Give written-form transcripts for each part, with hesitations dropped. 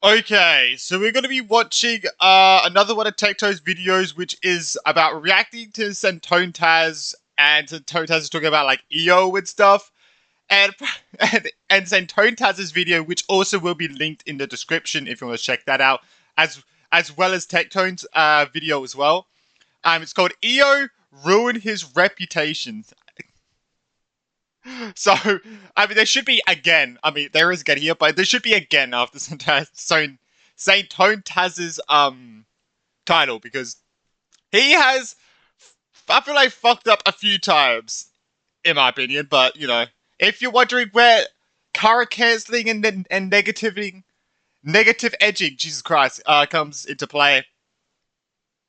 Okay, so we're going to be watching another one of Tectone's videos, which is about reacting to Saintontas, and Saintontas is talking about like EO and stuff, and and Saintontas' video, which also will be linked in the description if you want to check that out, as well as Tectone's video as well. It's called EO Ruin His Reputation. So, I mean, there should be again. I mean, there is again here, but there should be again after Saintontas' title, because he has, I feel like, fucked up a few times, in my opinion. But you know, if you're wondering where current canceling and negative edging, Jesus Christ, comes into play,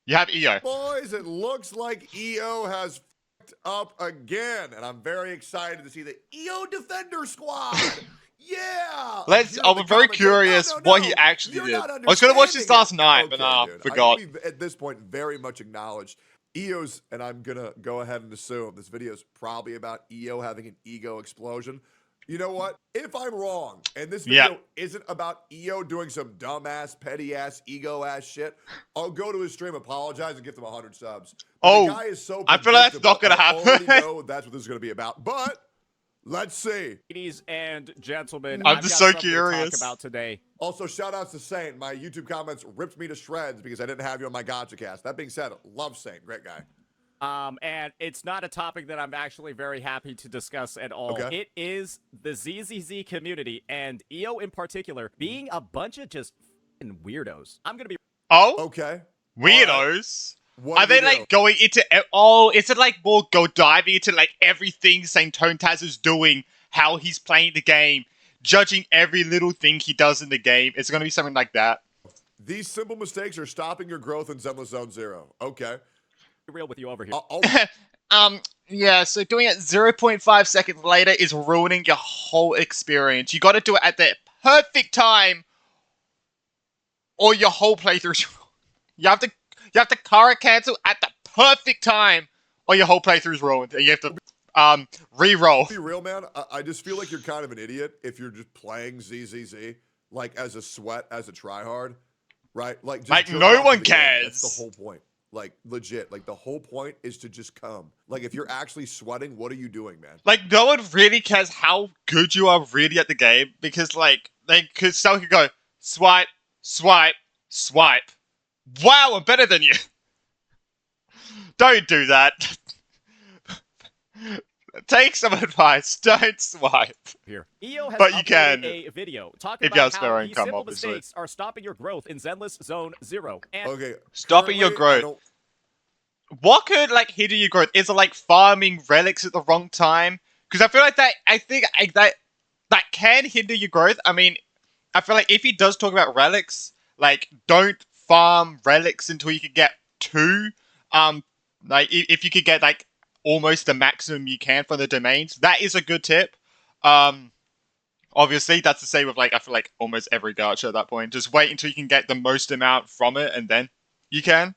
you have EO. Boys, it looks like EO has up again, and I'm very excited to see the EO Defender Squad. Yeah. I'm very curious what he actually did. I was gonna watch this last night, okay, but dude. forgot. I at this point very much acknowledged EO's, and I'm gonna go ahead and assume this video is probably about EO having an ego explosion. You know what? If I'm wrong, and this video isn't about EO doing some dumbass, petty-ass, ego-ass shit, I'll go to his stream, apologize, and give him 100 subs. But the guy is so I feel like that's not going to happen. I already know that's what this is going to be about, but let's see. Ladies and gentlemen, I'm just so curious. To talk about today. Also, shout-outs to Saint. My YouTube comments ripped me to shreds because I didn't have you on my Gotcha cast. That being said, love Saint. Great guy. And it's not a topic that I'm actually very happy to discuss at all. Okay. It is the ZZZ community, and EO in particular, being a bunch of just f***ing weirdos. I'm gonna be... Oh? Okay. Weirdos? What Are they like going into... Oh, is it like more go diving into like everything Saintontas is doing, how he's playing the game, judging every little thing he does in the game? It's gonna be something like that. These simple mistakes are stopping your growth in Zenless Zone Zero. Okay. Real with you over here. Yeah, so doing it 0.5 seconds later is ruining your whole experience. You gotta do it at the perfect time, or your whole playthrough. You have to current cancel at the perfect time, or your whole playthrough is ruined, and you have to re-roll. Be real, man. I just feel like you're kind of an idiot if you're just playing ZZZ like as a sweat, as a tryhard, right? Like no one cares. That's the whole point. Like, legit. Like, the whole point is to just come. Like, if you're actually sweating, what are you doing, man? Like, no one really cares how good you are really at the game, because, like, someone could go, swipe, swipe, swipe. Wow, I'm better than you. Don't do that. Take some advice. Don't swipe. Here. EO has but you can a video talking if you have about spare how income, these simple obviously. mistakes are stopping your growth in Zenless Zone Zero. And okay. Stopping your growth. What could like hinder your growth? Is it like farming relics at the wrong time? Because I feel like that can hinder your growth. I mean, I feel like if he does talk about relics, like don't farm relics until you can get 2. Like if you could get like almost the maximum you can for the domains, that is a good tip. Obviously, that's the same with like I feel like almost every gacha at that point. Just wait until you can get the most amount from it, and then you can.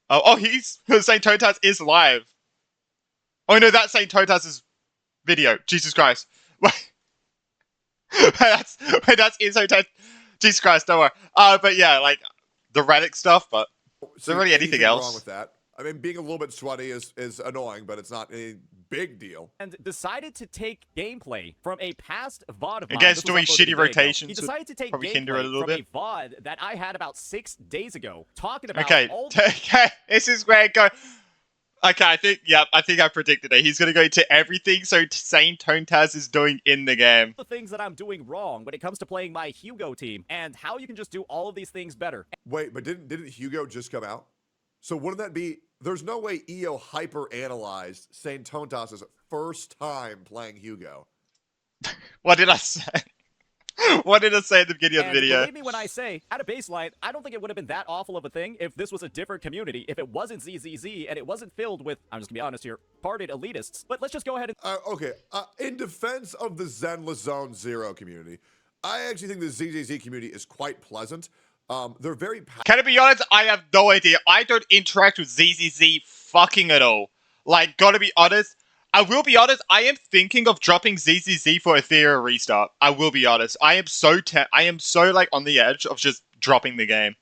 He's Saintontas is live. Oh no, that's Saintontas' video. Jesus Christ. that's in Saintontas. Jesus Christ, don't worry. But yeah, like the relic stuff, but is there really anything else wrong with that? I mean, being a little bit sweaty is annoying, but it's not a big deal. And decided to take gameplay from a past VOD of mine. Against doing shitty rotations. He decided to take probably hinder gameplay it a little from bit. a VOD that I had about 6 days ago, talking about okay, this is where it goes. Okay, I think I predicted it. He's gonna go into everything so Saintontas is doing in the game. The things that I'm doing wrong when it comes to playing my Hugo team, and how you can just do all of these things better. Wait, but didn't Hugo just come out? So wouldn't that be? There's no way EO hyper-analyzed Saintontas' first time playing Hugo. What did I say? What did I say at the beginning of the video? Believe me when I say, at a baseline, I don't think it would have been that awful of a thing if this was a different community, if it wasn't ZZZ, and it wasn't filled with, I'm just gonna be honest here, parted elitists. But let's just go ahead and... Okay, in defense of the Zenless Zone Zero community, I actually think the ZZZ community is quite pleasant. They're very... Can I be honest? I have no idea. I don't interact with ZZZ fucking at all. Like, gotta be honest, I will be honest. I am thinking of dropping ZZZ for Ethereum restart. I will be honest. I am so like on the edge of just dropping the game.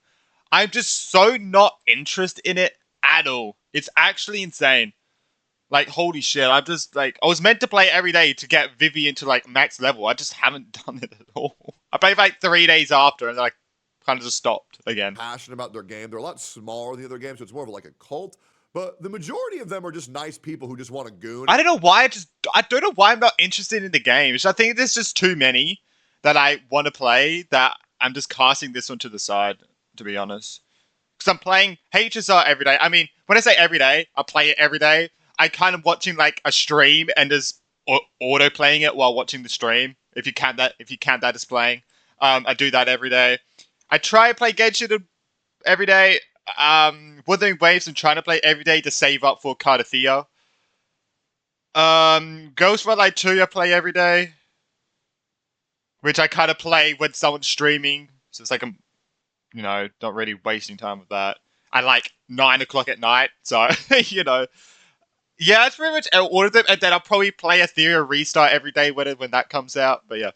I'm just so not interested in it at all. It's actually insane. Like, holy shit. I'm just like, I was meant to play every day to get Vivian to like max level. I just haven't done it at all. I played like 3 days after and like kind of just stopped again. Passionate about their game. They're a lot smaller than the other games, so it's more of like a cult. But the majority of them are just nice people who just want to goon. I don't know why. I don't know why I'm not interested in the games. I think there's just too many that I want to play that I'm just casting this one to the side, to be honest. Because I'm playing HSR every day. I mean, when I say every day, I play it every day. I kind of watching like a stream and just auto playing it while watching the stream. If you count that as playing, I do that every day. I try to play Genshin every day. Wuthering Waves I'm trying to play every day to save up for Cardathea. Ghost Runlight 2 I play every day. Which I kind of play when someone's streaming. So it's like I'm, not really wasting time with that. At like 9 o'clock at night. So, Yeah, that's pretty much all of them. And then I'll probably play Ethereum Restart every day when that comes out. But yeah.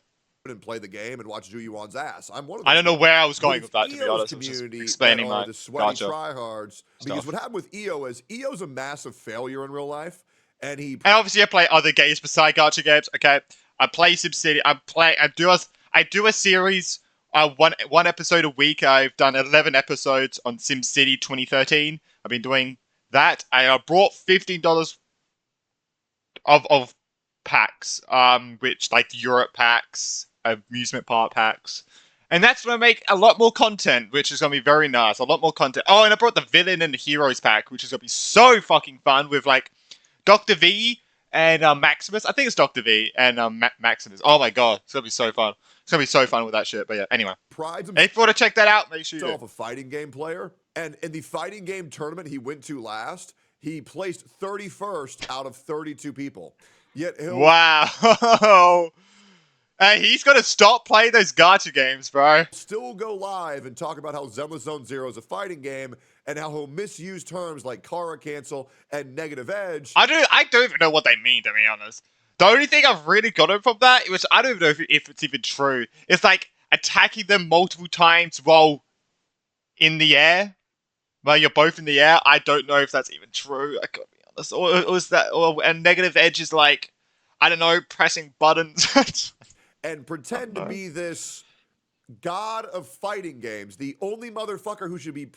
And play the game and watch Jujuwan's ass. I'm one of I don't know where I was going with that, to be EO's honest. I was just community explaining my the sweaty gotcha tryhards. Because what happened with EO is EO's a massive failure in real life, and And obviously I play other games beside gacha games. Okay, I play SimCity. I do a series, one episode a week. I've done 11 episodes on SimCity 2013. I've been doing that. I brought $15 of packs, which like Europe packs, amusement park packs. And that's going to make a lot more content, which is going to be very nice. A lot more content. Oh, and I brought the Villain and the Heroes pack, which is going to be so fucking fun with like Dr. V and Maximus. I think it's Dr. V and Maximus. Oh my god, it's going to be so fun. It's going to be so fun with that shit. But yeah, anyway. prides If you want to check that out, make sure you himself do. a fighting game player. And in the fighting game tournament he went to last, he placed 31st out of 32 people. Yet he'll Wow. Hey, he's got to stop playing those gacha games, bro. still go live and talk about how Zenless Zone Zero is a fighting game and how he'll misuse terms like Kara cancel and negative edge. I don't even know what they mean, to be honest. The only thing I've really gotten from that, which I don't even know if it's even true, is like attacking them multiple times while in the air. While you're both in the air. I don't know if that's even true. I gotta be honest. Or is that, and negative edge is like, I don't know, pressing buttons. And pretend to be this god of fighting games, the only motherfucker who should be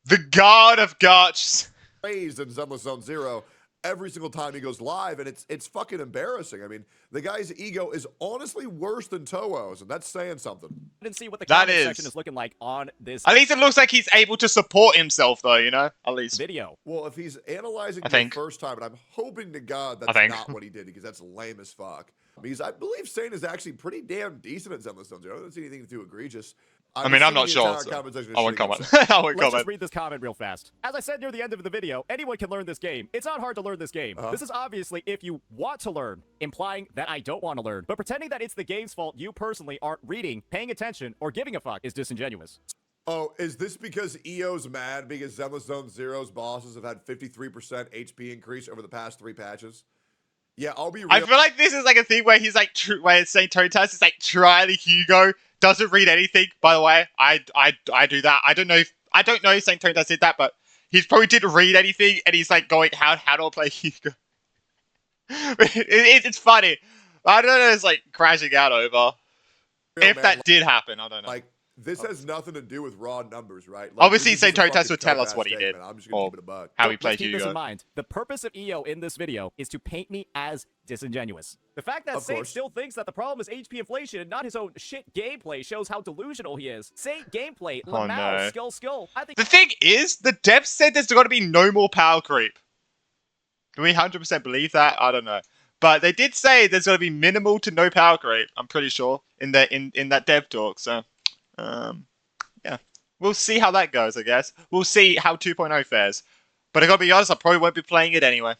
The god of gachas. praised in Zenless Zone Zero every single time he goes live, and it's fucking embarrassing. I mean, the guy's ego is honestly worse than Towo's, and that's saying something. And see what the That comment is. section is looking like on this At least it looks like he's able to support himself, though, At least. video. Well, if he's analyzing I the think. first time, and I'm hoping to God I that's think. not what he did, because that's lame as fuck. Because I believe Saint is actually pretty damn decent at Zenless Zone Zero. I don't see anything too egregious. I'm not sure. So I won't comment. I won't Let's just comment. read this comment real fast. As I said near the end of the video, anyone can learn this game. It's not hard to learn this game. This is obviously if you want to learn, implying that I don't want to learn. But pretending that it's the game's fault you personally aren't reading, paying attention, or giving a fuck is disingenuous. Oh, is this because EO's mad because Zenless Zone Zero's bosses have had 53% HP increase over the past 3 patches? Yeah, I'll be real. I feel like this is like a thing where he's like, where Saintontas is like trying Hugo, doesn't read anything. By the way, I do that. I don't know if Saintontas did that, but he probably didn't read anything, and he's like going, how do I play Hugo? It's funny. I don't know. It's like crashing out over. Real, If man, that did happen, I don't know. like this has nothing to do with raw numbers, right? Like, Obviously, this is just a Saintontas fucking would tell us dope-ass what he did, statement. I'm just gonna or keep it a buck. how he Let's played keep this in Hugo. mind. The purpose of EO in this video is to paint me as disingenuous. The fact that Of Saint course. still thinks that the problem is HP inflation and not his own shit gameplay shows how delusional he is. Saint gameplay, Oh, Lamau, no. skull. I think The thing is, the devs said there's got to be no more power creep. Do we 100% believe that? I don't know. But they did say there's going to be minimal to no power creep, I'm pretty sure, in that dev talk. So, yeah. We'll see how that goes, I guess. We'll see how 2.0 fares. But I gotta be honest, I probably won't be playing it anyway.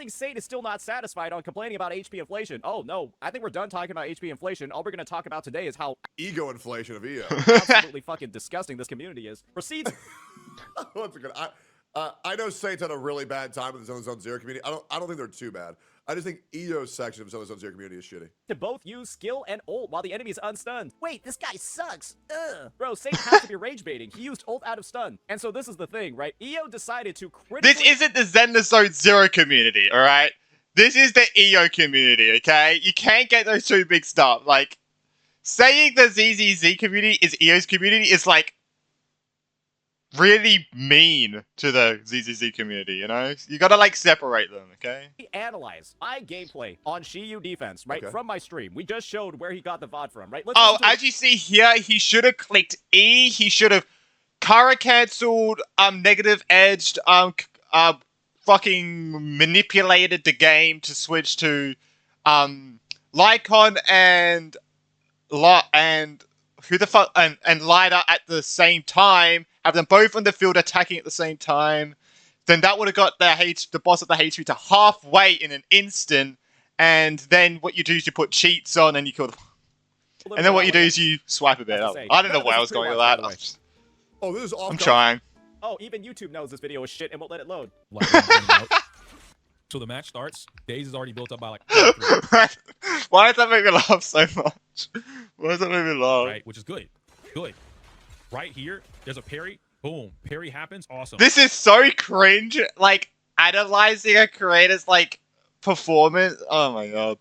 Saint is still not satisfied on complaining about HP inflation. Oh no, I think we're done talking about HP inflation. All we're going to talk about today is how Ego inflation of EO. absolutely fucking disgusting this community is. Proceeds. Once again, I know Saints had a really bad time with the Zenless Zone Zero community. I don't think they're too bad. I just think EO's section of Southern Zero community is shitty. To both use skill and ult while the enemy is unstunned. Wait, this guy sucks. Ugh. Bro, Saint has to be rage baiting. He used ult out of stun. And so this is the thing, right? EO decided to critically... This isn't the Zone Zero community, alright? This is the EO community, okay? You can't get those two mixed up. Like, saying the ZZZ community is EO's community is, like, really mean to the ZZZ community, you know? You gotta, like, separate them, okay? Analyze my gameplay on Shiyu defense, right? Okay. From my stream. We just showed where he got the VOD from, right? Oh, as you see here, he should have clicked E. He should have Kara cancelled, negative edged, fucking manipulated the game to switch to, Lycon and who the fuck, and Lighter at the same time, have them both on the field attacking at the same time. Then that would have got the boss of the H3 to halfway in an instant, and then what you do is you put cheats on and you kill them. And then what you do is you swipe a bit. I don't know where I was going with that. Oh, this is off. I'm trying. Oh, even YouTube knows this video is shit and won't let it load. So the match starts. Days is already built up by like. Why does that make me laugh so much? Why does that make me laugh? Right, which is good. Good. Right here, there's a parry. Boom. Parry happens. Awesome. This is so cringe. Like, analyzing a creator's, like, performance. Oh my god.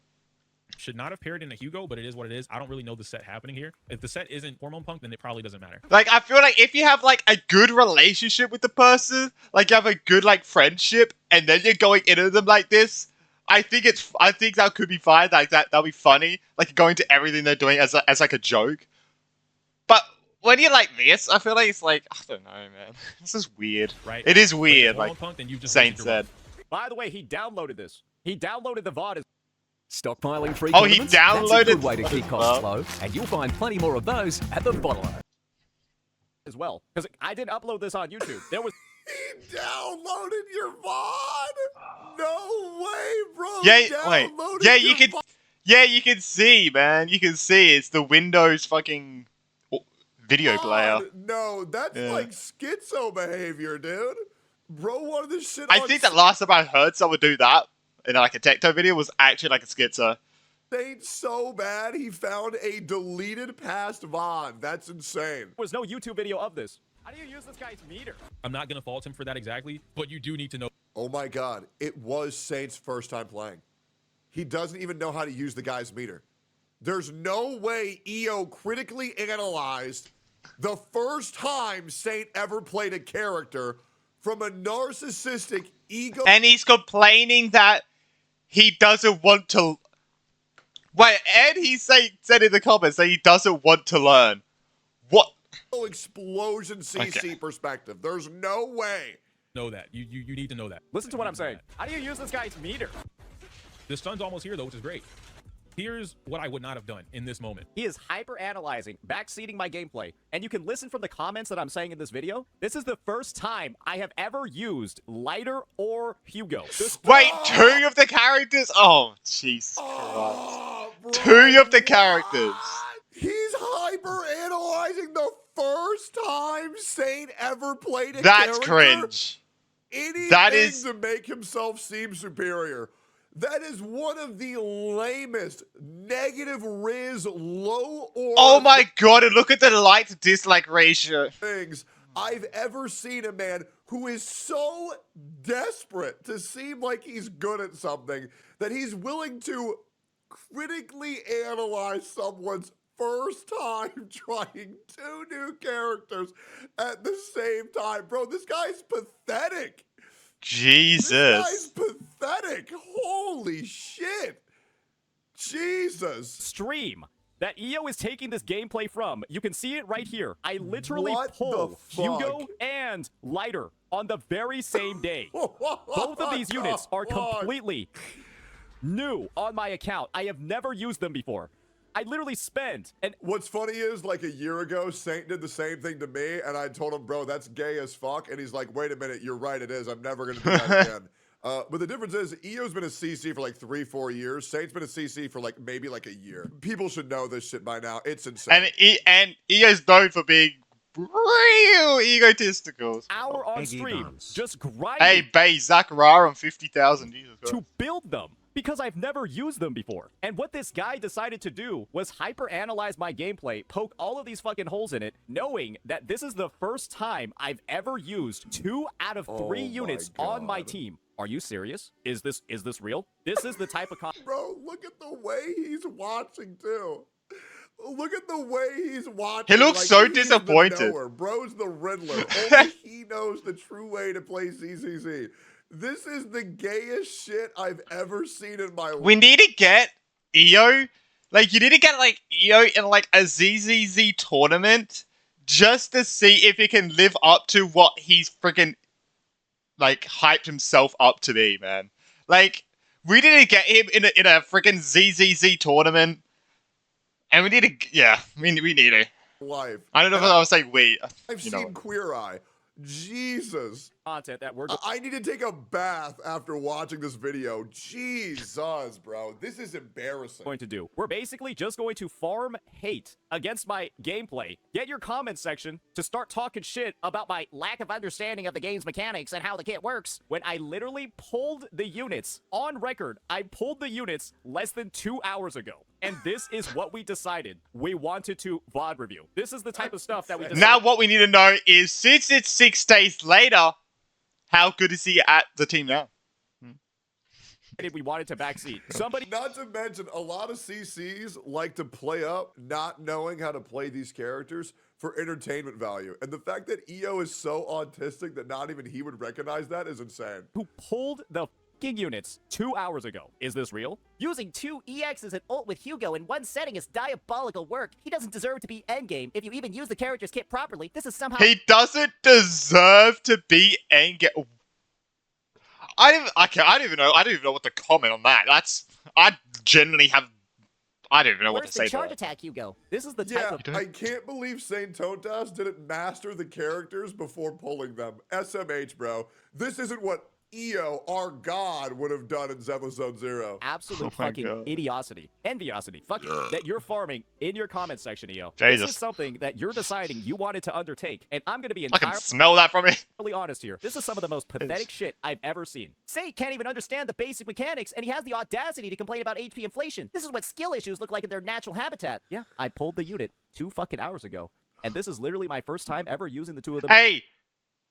Should not have parried in a Hugo, but it is what it is. I don't really know the set happening here. If the set isn't Hormone Punk, then it probably doesn't matter. Like, I feel like if you have, like, a good relationship with the person, like, you have a good, like, friendship, and then you're going into them like this, I think that could be fine. Like, that'll be funny. Like, going to everything they're doing as like, a joke. But when you're like this, I feel like it's like, I don't know, man. This is weird. Right. It is weird, like Punk, then you just Saint said. By the way, he downloaded this. He downloaded the VOD. Stockpiling free Oh, he condiments? That's a downloaded- good way to keep costs low, and you'll find plenty more of those at the bottom. As well. Because I didn't upload this on YouTube. There was... He downloaded your VOD? No way, bro. Yeah, wait. Yeah, you can see, man. You can see it's the Windows fucking video player. No, that's like schizo behavior, dude. Bro wanted this shit I on think the last time I heard someone do that in like a Tecto video was actually like a schizo. Saint so bad he found a deleted past VOD. That's insane. There was no YouTube video of this. How do you use this guy's meter? I'm not gonna fault him for that exactly, but you do need to know. Oh my god, it was Saint's first time playing. He doesn't even know how to use the guy's meter. There's no way EO critically analyzed the first time Saint ever played a character from a narcissistic ego. And he's complaining that he doesn't want to. Wait, and he said in the comments that he doesn't want to learn. What? Explosion CC perspective. There's no way. Know that. You need to know that. Listen to what I'm saying. How do you use this guy's meter? The stun's almost here though, which is great. Here's what I would not have done in this moment. He is hyper-analyzing, backseating my gameplay. And you can listen from the comments that I'm saying in this video. This is the first time I have ever used Lighter or Hugo. Wait, two of the characters? Oh, Jesus Christ. Two of the characters. He's hyper-analyzing the first time Saint ever played a That's character. cringe. Anything That is to make himself seem superior. That is one of the lamest negative Riz low or Oh my god, and look at the like to dislike ratio. things I've ever seen a man who is so desperate to seem like he's good at something that he's willing to critically analyze someone's first time trying two new characters at the same time. Bro, this guy's pathetic. Jesus. This guy's pathetic. Holy shit. Jesus. Stream that EO is taking this gameplay from. You can see it right here. I literally What the pull fuck? Hugo and Lighter on the very same day. Both of these units are completely new on my account. I have never used them before. I literally spent and What's funny is, like a year ago, Saint did the same thing to me, and I told him, bro, that's gay as fuck. And he's like, wait a minute, you're right, it is. I'm never going to do that again. But the difference is, EO's been a CC for like 3-4 years. Saint's been a CC for like maybe like a year. People should know this shit by now. It's insane. And EO's known for being real egotistical. hour on stream just grinding Hey, Bay Zachariah on 50,000. Jesus Christ. to build them. Because I've never used them before. And what this guy decided to do was hyper-analyze my gameplay, poke all of these fucking holes in it, knowing that this is the first time I've ever used 2 out of 3 units on my team. Are you serious? Is this real? This is the type of Bro, look at the way he's watching too. Look at the way he's watching. He looks like so he's disappointed. The knower. Bro's the Riddler. Only he knows the true way to play CCC. This is the gayest shit I've ever seen in my life. We need to get EO. Like, you need to get, like, EO in, like, a ZZZ tournament just to see if he can live up to what he's freaking, like, hyped himself up to be, man. Like, we need to get him in a freaking ZZZ tournament. And we need to, yeah, we need to. Life. I don't know if I was saying we. I've seen Queer Eye. Jesus. content that we're I need to take a bath after watching this video. Jesus, bro. This is embarrassing. going to do. We're basically just going to farm hate against my gameplay. Get your comment section to start talking shit about my lack of understanding of the game's mechanics and how the kit works. When I literally pulled the units on record, I pulled the units less than 2 hours ago. And this is what we decided we wanted to VOD review. This is the type of stuff that we decided. Now what we need to know is, since it's 6 days later, how good is he at the team now? We wanted to backseat. Somebody. Not to mention, a lot of CCs like to play up not knowing how to play these characters for entertainment value. And the fact that EO is so autistic that not even he would recognize that is insane. Who pulled the fucking units 2 hours ago. Is this real? Using 2 EXs and ult with Hugo in one setting is diabolical work. He doesn't deserve to be endgame. If you even use the character's kit properly, this is somehow— He doesn't deserve to be endgame. I don't even know what to comment on that. I don't even know what to Where's say the to charge that. attack, Hugo? This is the type of. I can't believe Saintontas didn't master the characters before pulling them. SMH, bro. This isn't what EO, our god, would have done in Zenless Zone Zero. Absolute my fucking God. idiocy, enviosity, fucking that you're farming in your comment section, EO. Jesus. This is something that you're deciding you wanted to undertake, and I'm gonna be I can entirely smell that from it. honest here. This is some of the most pathetic shit I've ever seen. Saint can't even understand the basic mechanics, and he has the audacity to complain about HP inflation. This is what skill issues look like in their natural habitat. Yeah, I pulled the unit 2 fucking hours ago, and this is literally my first time ever using the 2 of them. Hey,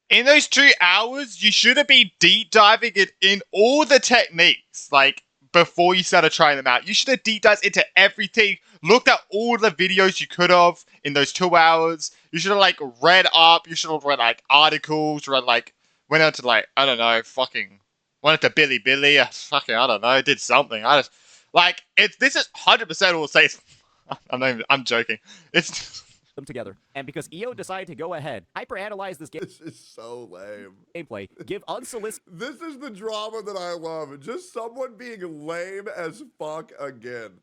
in those 2 hours, you should have been deep diving it in all the techniques, like, before you started trying them out. You should have deep dived into everything, looked at all the videos you could have in those 2 hours. You should have, like, read up. You should have read, like, articles, went out to, like, I don't know, went to Billy, I don't know, did something. This is 100% all safe. I'm joking. It's Them together. And because EO decided to go ahead, hyper-analyze this This is so lame. gameplay, give unsolicited This is the drama that I love. Just someone being lame as fuck again.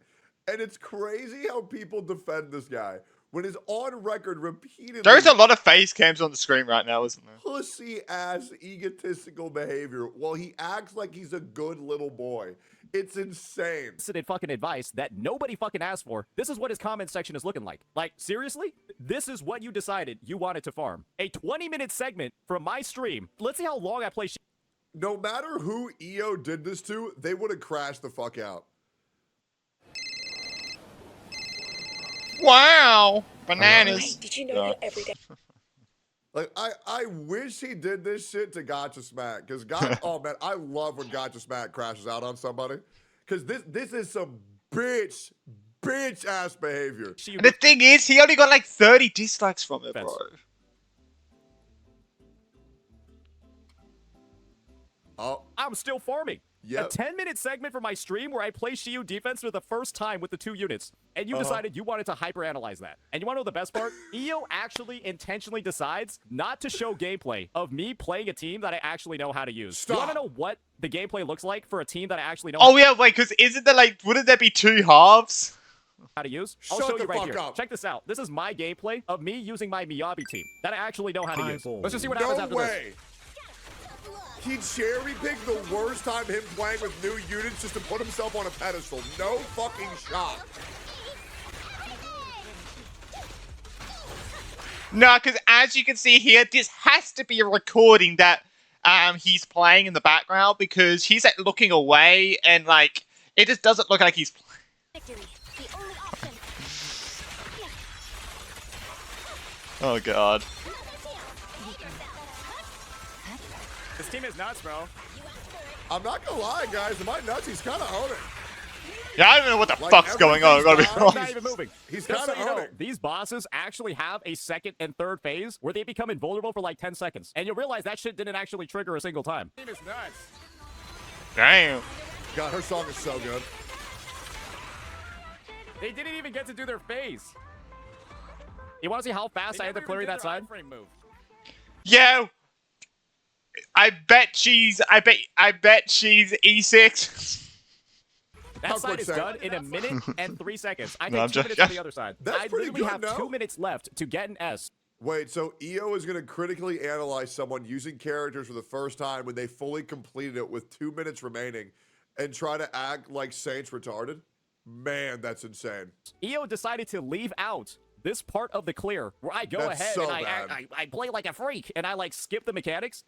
And it's crazy how people defend this guy when he's on record repeatedly There's a lot of face cams on the screen right now, isn't there? pussy-ass egotistical behavior while he acts like he's a good little boy. It's insane. fucking advice that nobody fucking asked for. This is what his comment section is looking like. Like, seriously? This is what you decided you wanted to farm. A 20-minute segment from my stream. Let's see how long I play No matter who EO did this to, they would have crashed the fuck out. Wow! Bananas. Did you know that every day? Like, I wish he did this shit to Gotcha Smack. Because, oh man, I love when Gotcha Smack crashes out on somebody. Because this is some bitch-ass behavior. And the thing is, he only got like 30 dislikes from it, bro. Oh, I'm still farming. Yep. A 10-minute segment from my stream where I play Shiyu defense for the first time with the 2 units. And you decided you wanted to hyper-analyze that. And you want to know the best part? EO actually intentionally decides not to show gameplay of me playing a team that I actually know how to use. Stop. You want to know what the gameplay looks like for a team that I actually know Oh yeah, wait, because isn't there like, wouldn't there be 2 halves? how to use? I'll Shut show the you right fuck here. up. Check this out. This is my gameplay of me using my Miyabi team that I actually know how to use. Eyeball. Let's just see what happens no after this. way. He cherry-picked the worst time him playing with new units just to put himself on a pedestal. No fucking shot. No, because as you can see here, this has to be a recording that he's playing in the background, because he's like looking away and like It just doesn't look like he's. Victory, the only option. Oh god. This team is nuts, bro. I'm not gonna lie, guys. Am I nuts? He's kind of owning. Yeah, I don't know what the Like, fuck's going on. I gotta be everything's honest. Not even moving. He's Just kind so of you know, owning. these bosses actually have a second and third phase where they become invulnerable for like 10 seconds. And you'll realize that shit didn't actually trigger a single time. This team is nuts. Damn. God, her song is so good. They didn't even get to do their phase. You want to see how fast I ended up clearing that side? Yo, I bet she's E6. That How side quick is save? done in a minute and 3 seconds. I No, take I'm 2 just- minutes on the other side. That's I pretty literally good, have no? 2 minutes left to get an S. Wait, so EO is going to critically analyze someone using characters for the first time when they fully completed it with 2 minutes remaining and try to act like Saints retarded? Man, that's insane. EO decided to leave out this part of the clear where I go That's ahead so and I bad. play like a freak and I like skip the mechanics,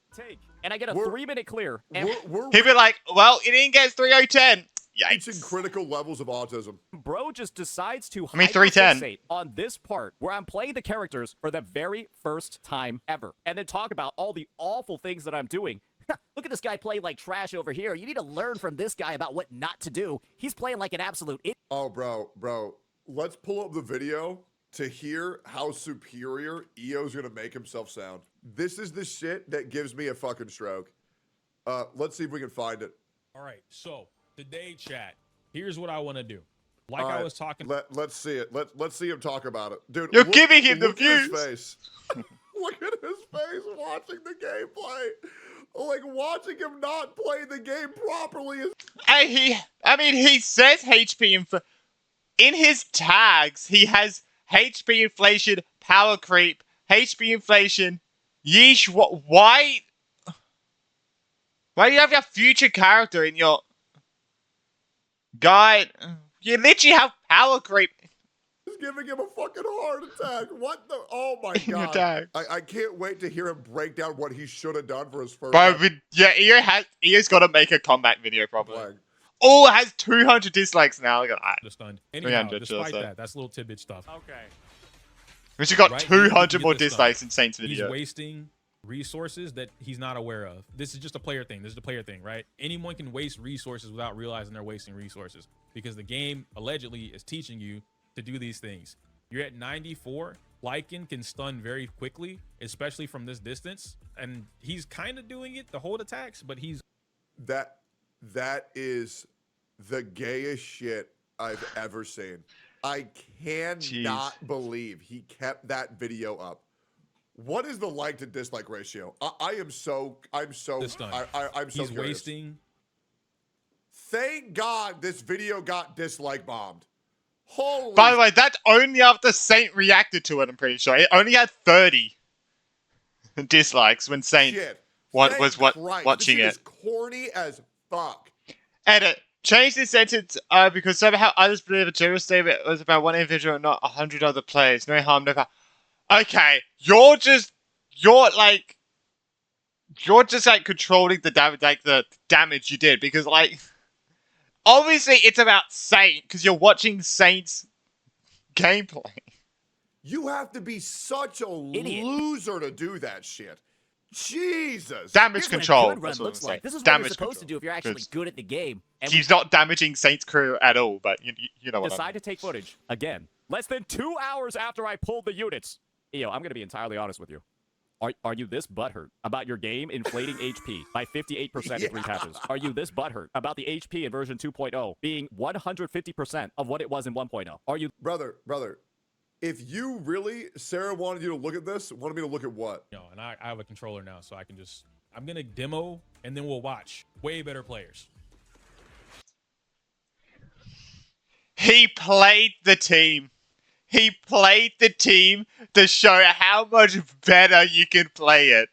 and I get a We're- 3-minute clear. And We're He'd be like, well, it didn't get 3010. reaching Yikes. critical levels of autism. bro just decides to I mean, 310. hyperfixate on this part where I'm playing the characters for the very first time ever, and then talk about all the awful things that I'm doing. Look at this guy playing like trash over here. You need to learn from this guy about what not to do. He's playing like an absolute idiot. Oh, bro, let's pull up the video to hear how superior EO's gonna make himself sound. This is the shit that gives me a fucking stroke. Let's see if we can find it. All right, so today, chat. Here's what I want to do. Like All I right, was talking. Let's see it. Let's see him talk about it, dude. You're giving him the look at his views. face. Look at his face watching the gameplay. Like watching him not play the game properly is. And he says HP in his tags. He has HP inflation, power creep, HP inflation. Yeesh. Why? Why do you have your future character in your guide? You literally have power creep. Is giving him a fucking heart attack. What the? Oh my In your god! tag. I can't wait to hear him break down what he should have done for his first. Bro, EO's got to make a combat video probably. flag. Oh, it has 200 dislikes now. Look at that. The stunned. Anyhow, 300, should I despite say. that, that's little tidbit stuff. Okay. We should got Right? 200 Get more this dislikes done. in Saints He's video. wasting resources that he's not aware of. This is just a player thing. This is the player thing, right? Anyone can waste resources without realizing they're wasting resources because the game allegedly is teaching you to do these things. You're at 94. Lycan can stun very quickly, especially from this distance. And he's kind of doing it to hold attacks, but he's That is the gayest shit I've ever seen. I cannot believe he kept that video up. What is the like to dislike ratio? I'm so this stun. I'm so he's curious. wasting. Thank God this video got dislike bombed. Holy By the way, that's only after Saint reacted to it, I'm pretty sure. It only had 30 dislikes when Saint shit. was Christ, watching this it. shit is corny as fuck. Edit. Change this sentence because somehow others believe a general statement was about one individual and not 100 other players. No harm, no foul. Okay, you're just like controlling the damage, like the damage you did, because like obviously it's about Saint because you're watching Saint's gameplay. You have to be such a Idiot. loser to do that shit. Jesus. Damage Here's what a control. good run That's what I'm looks saying. like. This is what Damage you're supposed to control. do if you're actually Good. good at the game. And He's not damaging Saint's crew at all, but you know what I Decide mean. to take footage again. Less than 2 hours after I pulled the units. EO, I'm going to be entirely honest with you. Are you this butthurt about your game inflating HP by 58% in 3 patches? Are you this butthurt about the HP in version 2.0 being 150% of what it was in 1.0? Are you Brother, if you really, Sarah wanted you to look at this, wanted me to look at what? You know, and I have a controller now, so I can just. I'm gonna demo, and then we'll watch way better players. He played the team. He played the team to show how much better you can play it.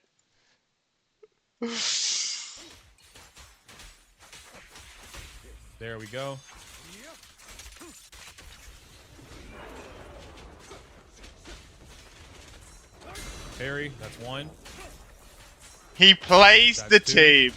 There we go. Parry, that's 1. He plays That's the 2. team.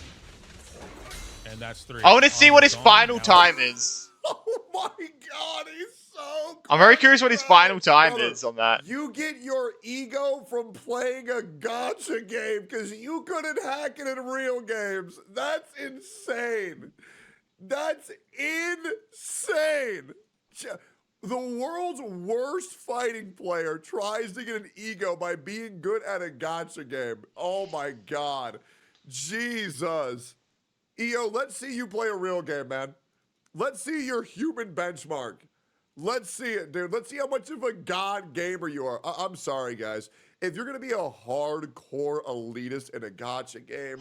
And And that's 3. I want to see what his Armor's gone. final Now- time is. Oh my god, he's so I'm very curious what his bro. final time Brother, is on that. You get your ego from playing a gacha game because you couldn't hack it in real games. That's insane. That's insane. The world's worst fighting player tries to get an ego by being good at a gacha game. Oh my god. Jesus. EO, let's see you play a real game, man. Let's see your human benchmark. Let's see it, dude. Let's see how much of a god gamer you are. I'm sorry, guys. If you're going to be a hardcore elitist in a gacha game,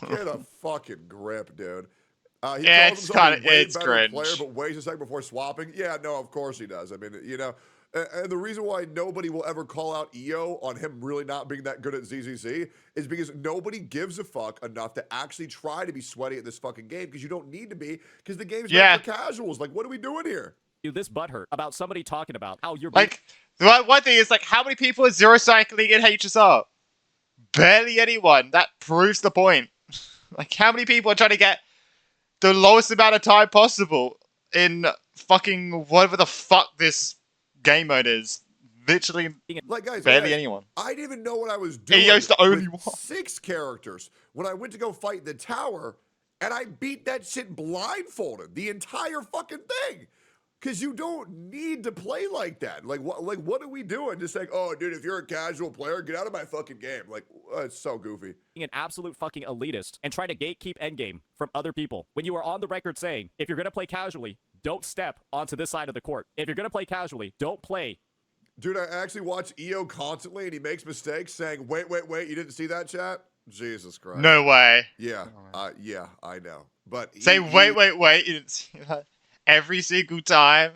get a fucking grip, dude. He Yeah, calls it's himself kinda- a way it's better cringe. player, but waits a second before swapping. Yeah, no, of course he does. I mean, you know, and the reason why nobody will ever call out EO on him really not being that good at ZZZ is because nobody gives a fuck enough to actually try to be sweaty at this fucking game because you don't need to be because the game's Yeah. meant for casuals. Like, what are we doing here? You this butthurt about somebody talking about how you're Like, the one thing is, like, how many people are zero cycling in HSR? Barely anyone. That proves the point. Like, how many people are trying to get the lowest amount of time possible in fucking whatever the fuck this game mode is? Literally, Like, guys, barely anyone. I didn't even know what I was doing. EO's the only with one. 6 characters when I went to go fight the tower, and I beat that shit blindfolded the entire fucking thing. Because you don't need to play like that. Like, what are we doing? Just like, oh, dude, if you're a casual player, get out of my fucking game. Like, it's so goofy. an absolute fucking elitist and try to gatekeep endgame from other people when you are on the record saying, if you're going to play casually, don't step onto this side of the court. If you're going to play casually, don't play. Dude, I actually watch EO constantly, and he makes mistakes saying, wait, you didn't see that, chat? Jesus Christ. No way. Yeah, yeah, I know. But Say, wait, you didn't see that? Every single time.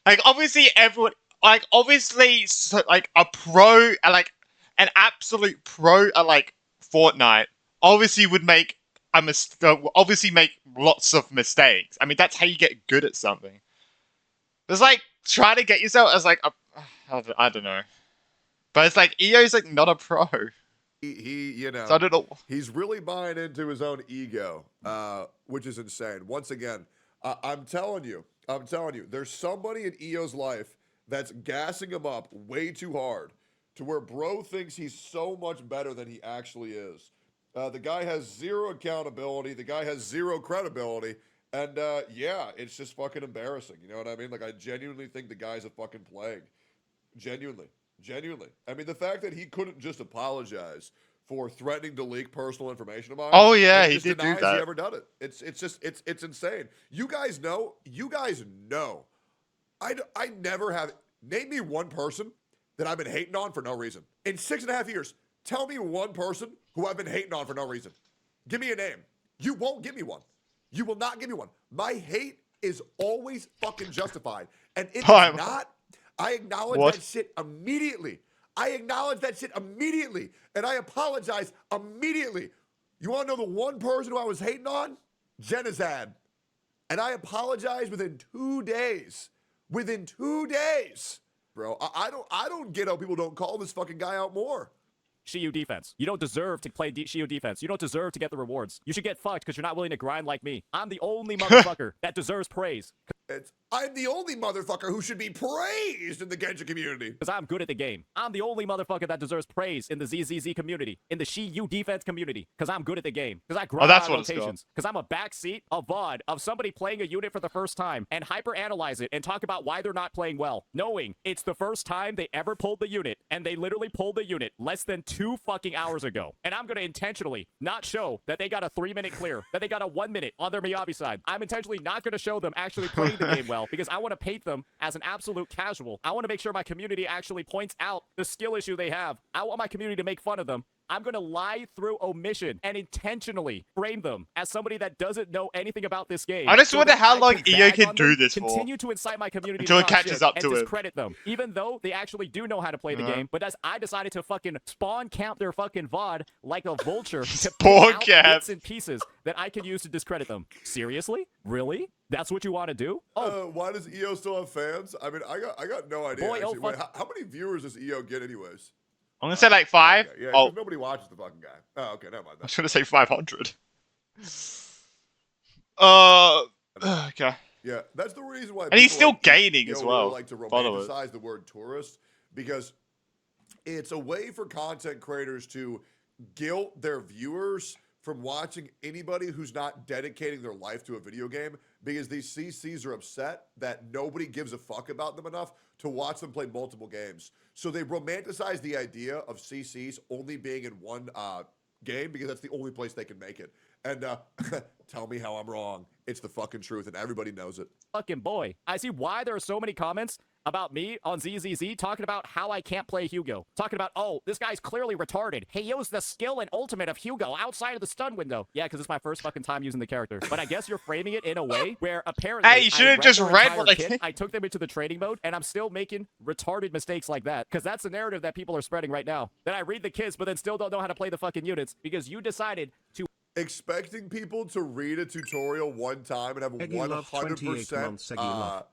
Like, obviously, everyone, like, obviously, so, like, a pro, like, an absolute pro at, like, Fortnite, obviously would make obviously make lots of mistakes. I mean, that's how you get good at something. It's like, try to get yourself as, like, I don't know. But it's like, EO's, like, not a pro. He you know, So I don't know. he's really buying into his own ego, which is insane. Once again, I'm telling you, there's somebody in EO's life that's gassing him up way too hard to where bro thinks he's so much better than he actually is. The guy has zero accountability. The guy has zero credibility. And, yeah, it's just fucking embarrassing. You know what I mean? Like, I genuinely think the guy's a fucking plague. Genuinely. I mean, the fact that he couldn't just apologize for threatening to leak personal information of mine. Oh, yeah, it he just did do denies that. he ever done it. It's insane. You guys know. I never have. Name me one person that I've been hating on for no reason. In 6.5 years, tell me one person who I've been hating on for no reason. Give me a name. You won't give me one. You will not give me one. My hate is always fucking justified. And if it's not, I acknowledge that shit immediately. And I apologize immediately. You want to know the one person who I was hating on? Genizad. And I apologize within 2 days. Bro, I don't get how people don't call this fucking guy out more. Shiyu defense. You don't deserve to play Shiyu defense. You don't deserve to get the rewards. You should get fucked because you're not willing to grind like me. I'm the only motherfucker that deserves praise. I'm the only motherfucker who should be praised in the Genshin community. Because I'm good at the game. I'm the only motherfucker that deserves praise in the ZZZ community, in the Shiyu defense community, because I'm good at the game. Because I grind that's on what it's called. rotations. Because I'm a backseat, a VOD of somebody playing a unit for the first time and hyper-analyze it and talk about why they're not playing well, knowing it's the first time they ever pulled the unit, and they literally pulled the unit less than 2 fucking hours ago. And I'm going to intentionally not show that they got a 3-minute clear, that they got a 1 minute on their Miyabi side. I'm intentionally not going to show them actually playing the game well, because I want to paint them as an absolute casual. I want to make sure my community actually points out the skill issue they have. I want my community to make fun of them. I'm going to lie through omission and intentionally frame them as somebody that doesn't know anything about this game. I just wonder that how I long can EA bag can on do them, this for. continue to incite my community Until to it talk catches shit up and to him. discredit them, even though they actually do know how to play the game. But as I decided to fucking spawn camp their fucking VOD like a vulture to Spawn pick out camp. bits and pieces that I can use to discredit them. Seriously? Really? That's what you want to do? Oh, Why does EO still have fans? I mean, I got no idea. Boy, actually. oh, Wait, how many viewers does EO get anyways? I'm gonna say like 5. Okay, yeah, Oh, 'cause nobody watches the fucking guy. Oh, okay, never mind I that. was gonna say 500. Okay. Yeah, that's the reason why And he's people still like gaining as really well. like to Followers. romanticize the word tourist, because it's a way for content creators to guilt their viewers from watching anybody who's not dedicating their life to a video game, because these CCs are upset that nobody gives a fuck about them enough to watch them play multiple games. So they romanticize the idea of CCs only being in one game because that's the only place they can make it. And tell me how I'm wrong. It's the fucking truth, and everybody knows it. Fucking boy. I see why there are so many comments about me on ZZZ talking about how I can't play Hugo. Talking about, oh, this guy's clearly retarded. He used the skill and ultimate of Hugo outside of the stun window. Yeah, because it's my first fucking time using the character. But I guess you're framing it in a way where apparently Hey, you should have just read what they I took them into the training mode, and I'm still making retarded mistakes like that. Because that's the narrative that people are spreading right now. That I read the kids, but then still don't know how to play the fucking units because you decided to Expecting people to read a tutorial one time and have Eggy love 28 months, 100%, Eggy love.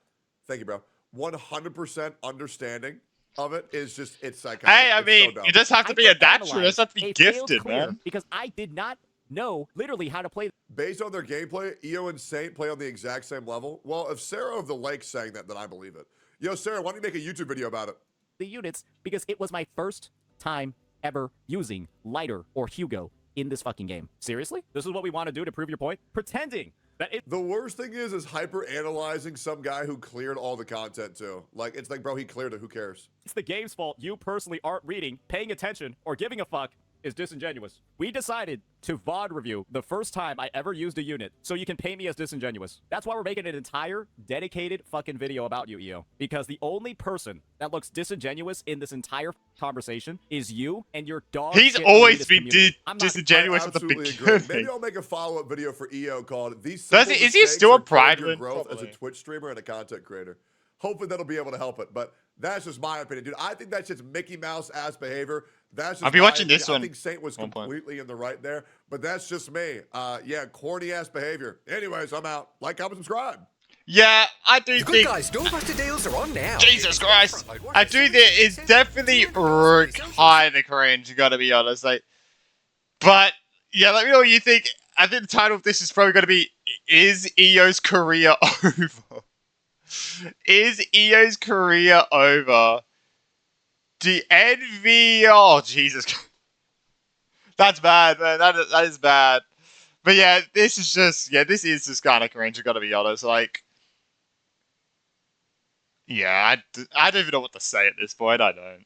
thank you, bro, 100% understanding of it is just, it's psychotic. Hey, I It's mean, so dumb. you just have to be a natural. You just have to be a failed gifted, clear man. because I did not know literally how to play Based on their gameplay, EO and Saint play on the exact same level. Well, if Sarah of the Lake sang that, then I believe it. Yo, Sarah, why don't you make a YouTube video about it? the units because it was my first time ever using Lighter or Hugo in this fucking game. Seriously? This is what we want to do to prove your point? Pretending that it The worst thing is hyper analyzing some guy who cleared all the content too. Like, it's like, bro, he cleared it. Who cares? it's the game's fault you personally aren't reading, paying attention, or giving a fuck is disingenuous. We decided to VOD review the first time I ever used a unit, so you can paint me as disingenuous. That's why we're making an entire dedicated fucking video about you, EO. Because the only person that looks disingenuous in this entire conversation is you and your dog. He's shit always elitist been community. I'm not- disingenuous I with the absolutely agree. Maybe beginning. I'll make a follow-up video for EO called "These Does Simple he- is he Mistakes still a Are Killing Pride Your win? Growth as a Probably. Twitch streamer and a content creator." Hopefully that'll be able to help it, but that's just my opinion, dude. I think that's just Mickey Mouse ass behavior. That's just I'll be my watching opinion. this I one think Saint was one point. completely in the right there, but that's just me. Yeah, corny ass behavior. Anyways, I'm out. Like, comment, subscribe. Yeah, I do Good think. guys, Doorbuster deals are on now. Jesus Christ, I do think it's definitely kind of cringe. Gotta be honest, like. But yeah, let me know what you think. I think the title of this is probably gonna be: Is EO's career over? Is EO's career over? The envy. Oh Jesus, that's bad, man. That is bad. But yeah, this is just kind of cringe. I gotta be honest. Like, yeah, I don't even know what to say at this point. I don't.